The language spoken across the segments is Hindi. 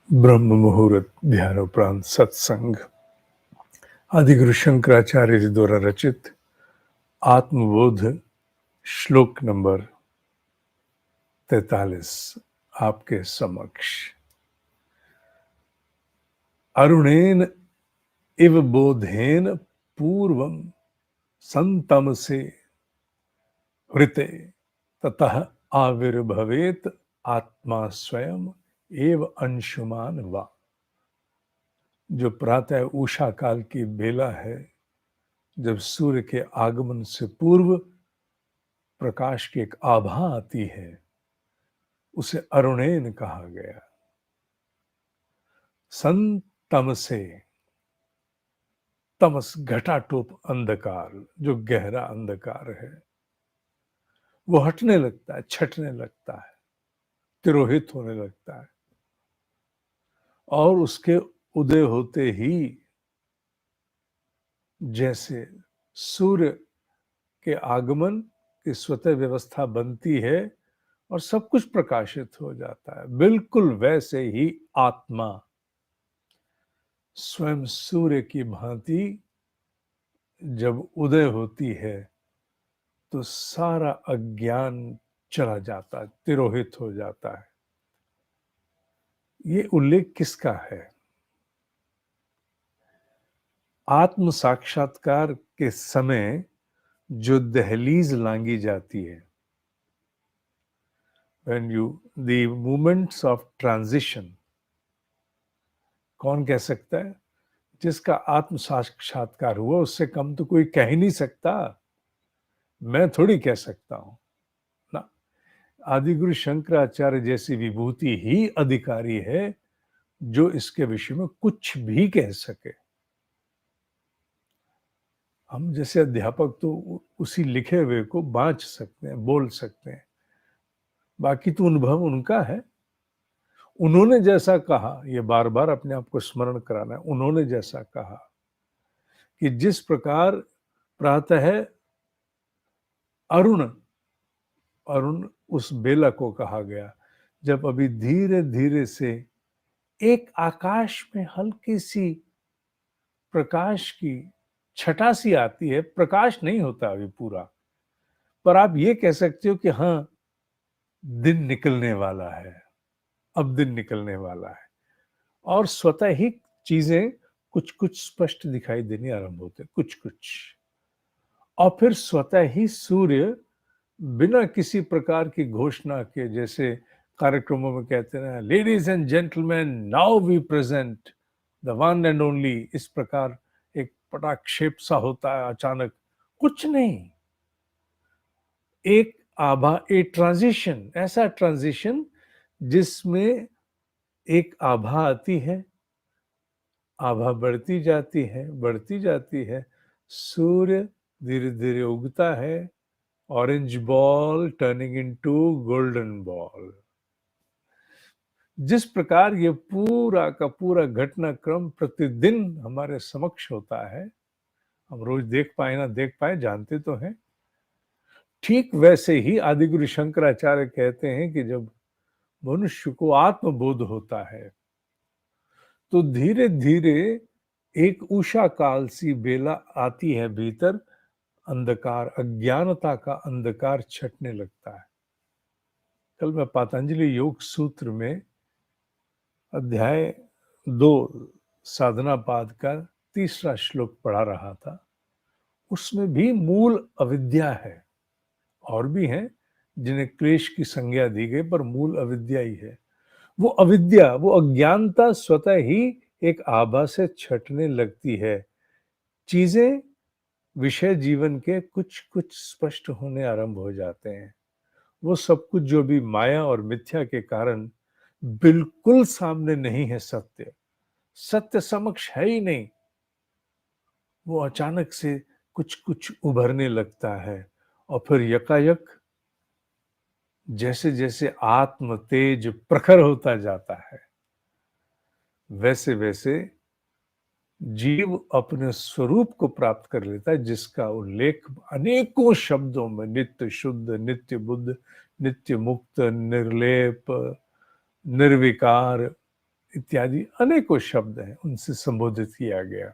ब्रह्म मुहूर्त ध्यान उपरांत सत्संग आदिगुरु शंकराचार्य जी द्वारा रचित आत्मबोध श्लोक नंबर 43 आपके समक्ष। अरुणेन इव बोधेन पूर्वम संतमसे हृते ततः आविर्भवेत आत्मा स्वयं एव अंशुमान वा। जो प्रातः उषा काल की बेला है, जब सूर्य के आगमन से पूर्व प्रकाश की एक आभा आती है, उसे अरुणेन कहा गया। सन तमसे, तमस घटाटोप अंधकार, जो गहरा अंधकार है, वो हटने लगता है, छटने लगता है, तिरोहित होने लगता है, और उसके उदय होते ही जैसे सूर्य के आगमन की स्वतः व्यवस्था बनती है और सब कुछ प्रकाशित हो जाता है, बिल्कुल वैसे ही आत्मा स्वयं सूर्य की भांति जब उदय होती है तो सारा अज्ञान चला जाता है, तिरोहित हो जाता है। ये उल्लेख किसका है? आत्म साक्षात्कार के समय जो दहलीज लांगी जाती है, the moments of transition, कौन कह सकता है? जिसका आत्म साक्षात्कार हुआ उससे कम तो कोई कह ही नहीं सकता। मैं थोड़ी कह सकता हूं ना। आदिगुरु शंकराचार्य जैसी विभूति ही अधिकारी है जो इसके विषय में कुछ भी कह सके। हम जैसे अध्यापक तो उसी लिखे हुए को बांच सकते हैं, बोल सकते हैं, बाकी तो अनुभव उनका है। उन्होंने जैसा कहा, ये बार बार अपने आप को स्मरण कराना है, उन्होंने जैसा कहा कि जिस प्रकार प्रातः अरुण, अरुण उस बेला को कहा गया जब अभी धीरे धीरे से एक आकाश में हल्की सी प्रकाश की छटा सी आती है। प्रकाश नहीं होता अभी पूरा, पर आप ये कह सकते हो कि हाँ, दिन निकलने वाला है, अब दिन निकलने वाला है, और स्वतः ही चीजें कुछ कुछ स्पष्ट दिखाई देनी आरंभ होते, कुछ कुछ, और फिर स्वतः ही सूर्य बिना किसी प्रकार की घोषणा के, जैसे कार्यक्रमों में कहते हैं, ladies and gentleman now we present the one and only, इस प्रकार एक पटाक्षेप सा होता है अचानक। कुछ नहीं, एक आभा, एक ट्रांजिशन, ऐसा ट्रांजिशन जिसमें एक आभा आती है, आभा बढ़ती जाती है, बढ़ती जाती है, सूर्य धीरे धीरे उगता है, orange ball turning into golden ball. जिस प्रकार ये पूरा का पूरा घटनाक्रम प्रतिदिन हमारे समक्ष होता है, हम रोज देख पाए ना देख पाए जानते तो हैं, ठीक वैसे ही आदिगुरु शंकराचार्य कहते हैं कि जब मनुष्य को आत्मबोध होता है तो धीरे धीरे एक उषा काल सी बेला आती है, भीतर अंधकार, अज्ञानता का अंधकार छटने लगता है। कल मैं पतंजलि योग सूत्र में अध्याय 2 साधना पाद का 3रा श्लोक पढ़ा रहा था। उसमें भी मूल अविद्या है, और भी हैं जिन्हें क्लेश की संज्ञा दी गई, पर मूल अविद्या ही है। वो अविद्या, वो अज्ञानता स्वतः ही एक आभा से छटने लगती है। चीजें, विषय जीवन के कुछ कुछ स्पष्ट होने आरंभ हो जाते हैं। वो सब कुछ जो भी माया और मिथ्या के कारण बिल्कुल सामने नहीं है, सत्य, सत्य समक्ष है ही नहीं, वो अचानक से कुछ कुछ उभरने लगता है। और फिर यकायक जैसे जैसे आत्म तेज प्रखर होता जाता है, वैसे वैसे जीव अपने स्वरूप को प्राप्त कर लेता है, जिसका उल्लेख अनेकों शब्दों में, नित्य शुद्ध, नित्य बुद्ध, नित्य मुक्त, निर्लेप, निर्विकार, इत्यादि अनेकों शब्द हैं, उनसे संबोधित किया गया।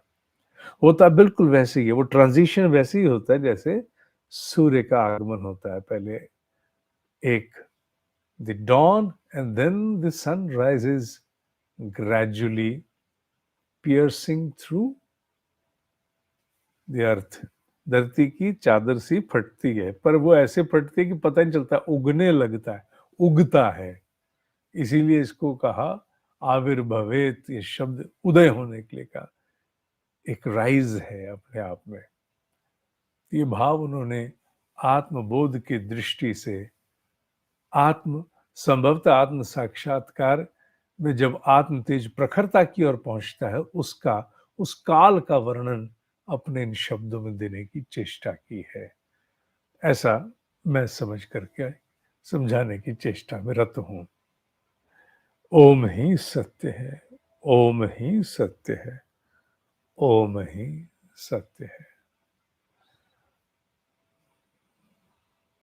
होता बिल्कुल वैसे ही है, वो ट्रांज़िशन वैसे ही होता है जैसे सूर्य का आगमन होता है। पहले एक the dawn and then the sun rises gradually piercing through the earth. धरती की चादर सी फटती है, पर वो ऐसे फटती है कि पता नहीं चलता, उगने लगता है, उगता है। इसीलिए इसको कहा आविर्भवेत, ये शब्द उदय होने के लिए कहा, एक राइज है अपने आप में। ये भाव उन्होंने आत्मबोध की दृष्टि से संभवतः आत्म साक्षात्कार में जब आत्म तेज प्रखरता की ओर पहुंचता है, उसका उस काल का वर्णन अपने इन शब्दों में देने की चेष्टा की है। ऐसा मैं समझ करके समझाने की चेष्टा में रत हूं। ओम ही सत्य है, ओम ही सत्य है, ओम ही सत्य है।